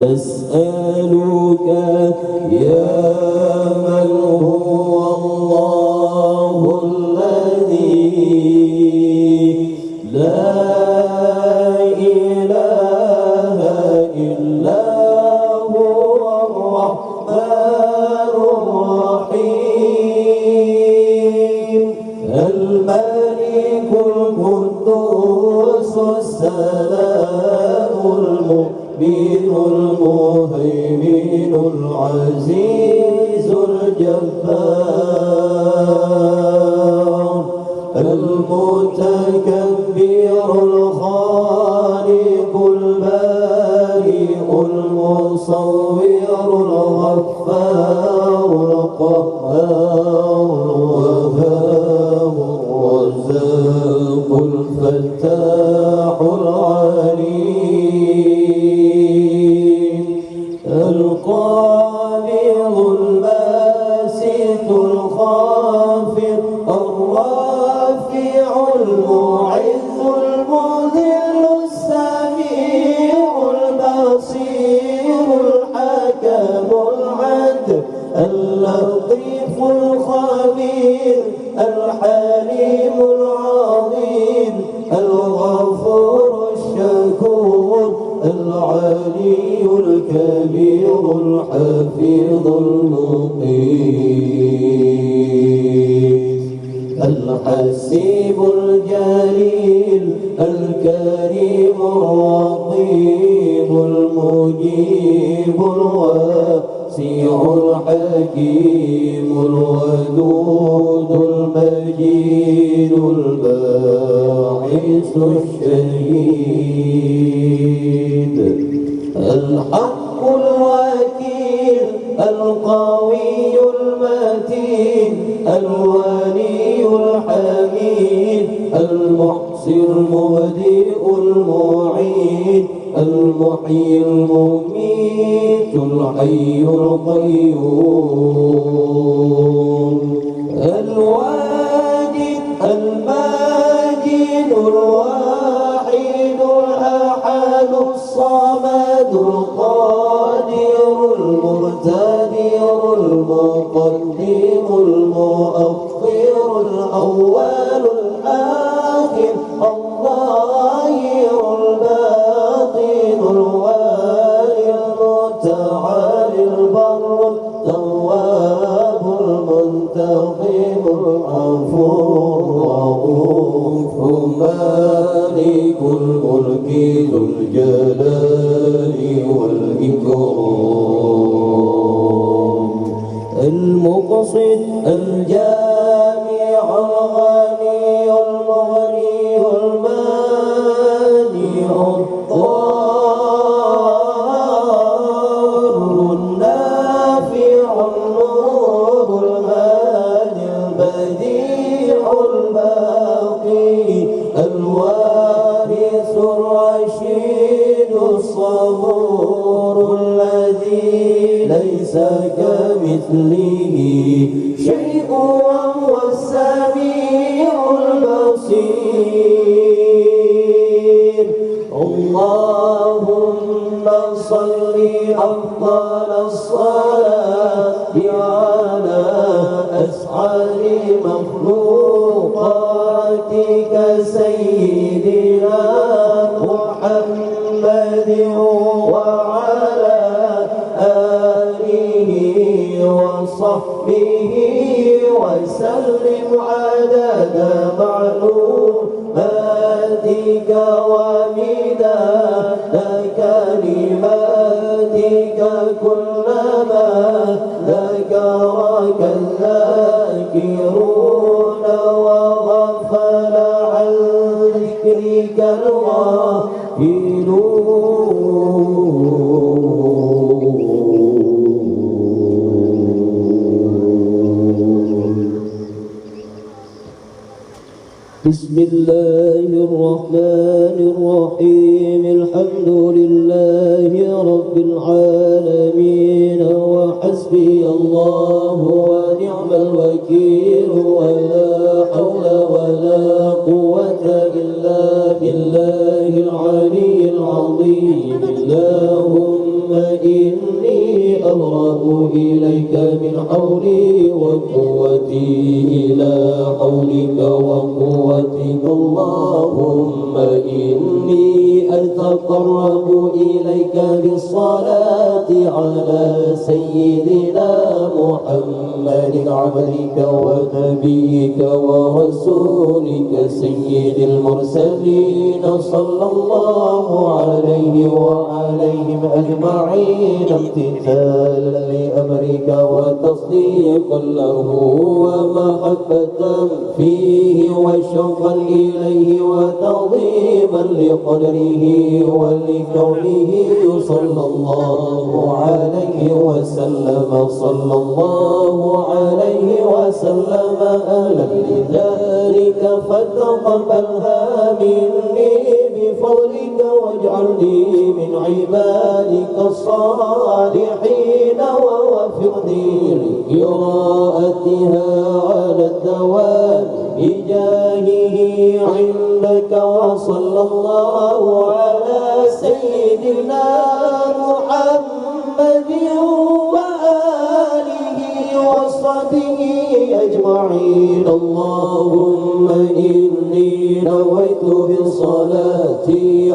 أسألك يا من هو الله الذي لا إله إلا هو الرحمن الرحيم الملك القدوس السلام المؤمن المهيمن العزيز الجبار المتكبر الخالق البارئ المصور الغفار القهار الوهاب الرزاق الفتاح العليم القابض الباسط الخافض الرافع المعز المذل السميع البصير الحكم العدل اللطيف الخبير الحليم العظيم الغفور الشكور العلي الكبير الحفيظ المقيت الحسيب الجليل الكريم الرقيب المجيب الواسع الحكيم الودود المجيد الباعث الشهيد الحق الوكيل القوي المتين الولي الحميد المحصي المبدئ المعيد المحيي المميت الحي القيوم الواجد الماجد الواحد الأحد الصمد القادر المقتدر المقدم المؤخر الأول الآخر الظاهر الباطن الوالي المتعالي البر التواب المنتقم العفو الرؤوف مالك الملك ذو الجلال والإكرام المقصد الجامع الغني المغني المانع الضار النافع النور الهادي البديع الباقي الوارث الرشيد الصبور الذي ليس كمثله شيء وهو السميع البصير اللهم صل أفضل الصلاة على أسعد مخلوقاتك سيدنا محمد وعلى آله وصحبه وسلم عدد معلوماتك ومداد كلماتك كلما ذكرك الذاكرون وغفل عن ذكرك بسم الله الرحمن الرحيم الحمد لله رب العالمين وحسبي الله ونعم الوكيل ولا حول ولا قوة إلا بالله العلي العظيم اللهم إني أبرأ إليك من حولي وقوتي إلى حولك وقوتك. اللهم إني أتقرب إليك بالصلاة على سيدنا محمد عبدك ونبيك ورسولك سيد المرسلين صلى الله عليه وعليهم أجمعين امتثالا لأمرك وتصديقا له ومحبة فيه وشوقا إليه وتعظيما لقدره ولكونه صلى الله عليه وسلم صلى الله عليه وسلم أهلا لذلك فتقبلها مني بفضلك واجعلني من عبادك الصالحين ووفقني لقراءتها على الدوام بجاهه عندك. وصلى الله على سيدنا محمد وآله وصحبه أجمعين. اللهم إني نويت بالصلاة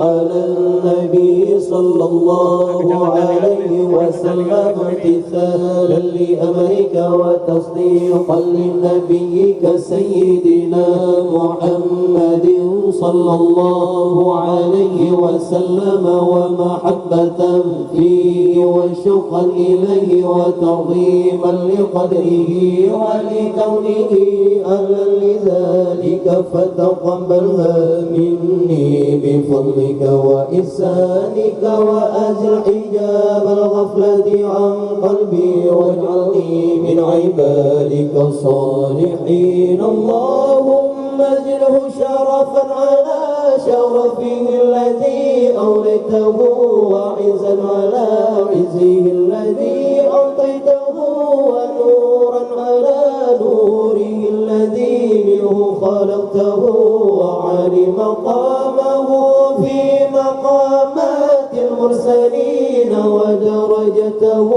على النبي صلى الله عليه وسلم امتثالا لأمرك وتصديقا لنبيك سيدنا محمد صلى الله عليه وسلم ومحبة فيه وشوقا إليه وتعظيما لقدره ولكونه أهلا لذلك فتقبلها مني بفضلك وإحسانك وأزل حجاب الغفلة عن قلبي واجعلني من عبادك الصالحين. اللهم زده شرفا على شرفه الذي أوليته وعزا على عزه الذي أعطيته ونورا على نوره الذي منه خلقته وعلي مقامه في مقامات المرسلين ودرجته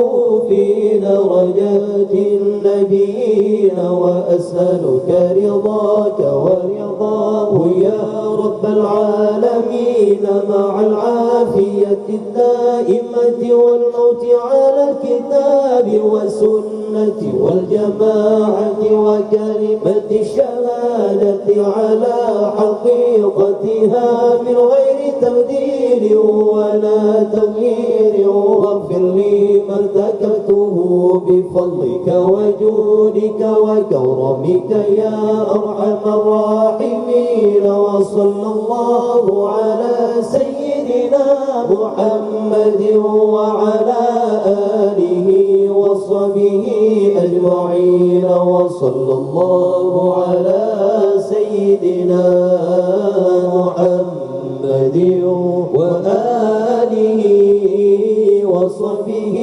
في درجات النبيين. وأسألك رضاك ورضاه يا رب العالمين مع العافية الدائمة والموت على الكتاب والسنة والجماعة وكلمة الشهادة على حقيقتها من غير تبديل ولا تغيير. واغفر لي ما ارتكبته بفضلك وجودك وكرمك يا أرحم الراحمين. وصلى الله على سيدنا محمد وعلى آله وصحبه أجمعين. وصلى الله على سيدنا محمد وآله وصحبه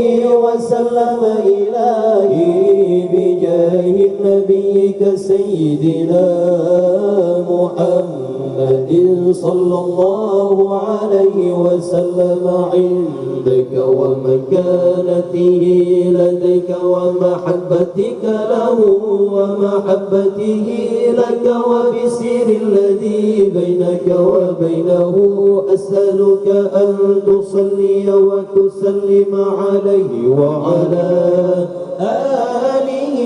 وسلم إلهي بجاه نبيك سيدنا محمد صلى الله عليه وسلم عندك ومكانته لديك ومحبتك له ومحبته لك وبسر الذي بينك وبينه. أسألك أن تصلي وتسلم عليه وعلى آله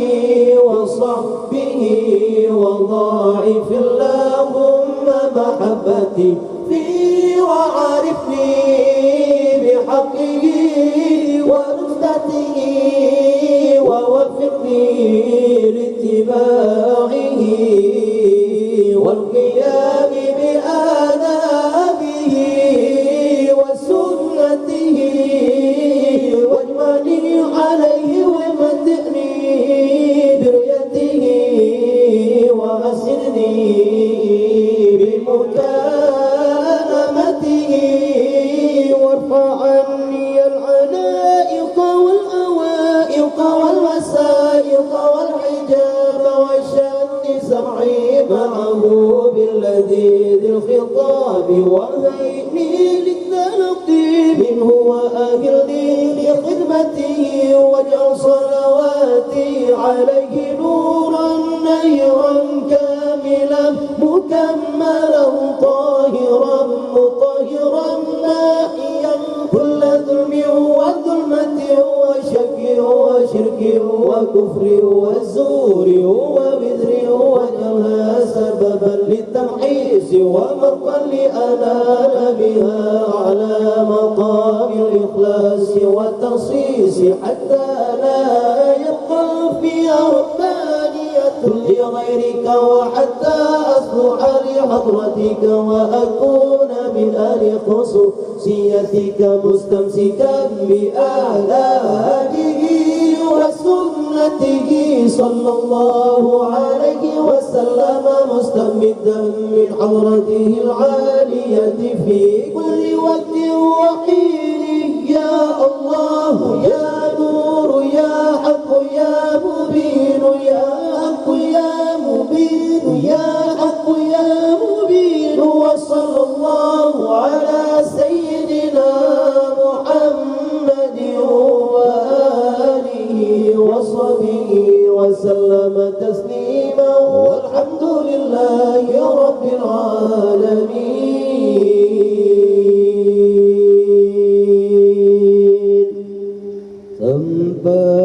وصحبه وضاعف اللهم محبتي فيه وعرفني بحقه ونصرته ووفقني لاتباعه والقيام بآدابه وسنته واجمعني عليه ومتعني برؤيته وأسرني بمكالمته وارفع عني العلائق والأوائق والوسائق والحجاب وشد سمعي معه باللذيذ الخطاب وهيئني للتلقي منه وأهلني لخدمته واجعل صلواتي عليه نورا نيرا كاملا مكملا طاهرا مطهرا نائيا كل ظلم وظلمة وشك وشرك وكفر وزور ووزر وجهها سببا للتمحيص ومرقا لأنال بها على مقام الإخلاص والتخصيص حتى لا يبقى فيها ربانية لغيرك وحتى أصلح لحضرتك وأكون من أهل خصوصيتك مستمسكا بآدابه وسنته صلى الله عليه وسلم مستمدا من حضرته العالية في كل وقت وحين يا الله يا نور يا حق يا مبين يا حق يا مبين يا حق يا مبين وصلى الله على سيدنا محمد وآله وصحبه وسلم تسليما والحمد لله رب العالمين. Sampai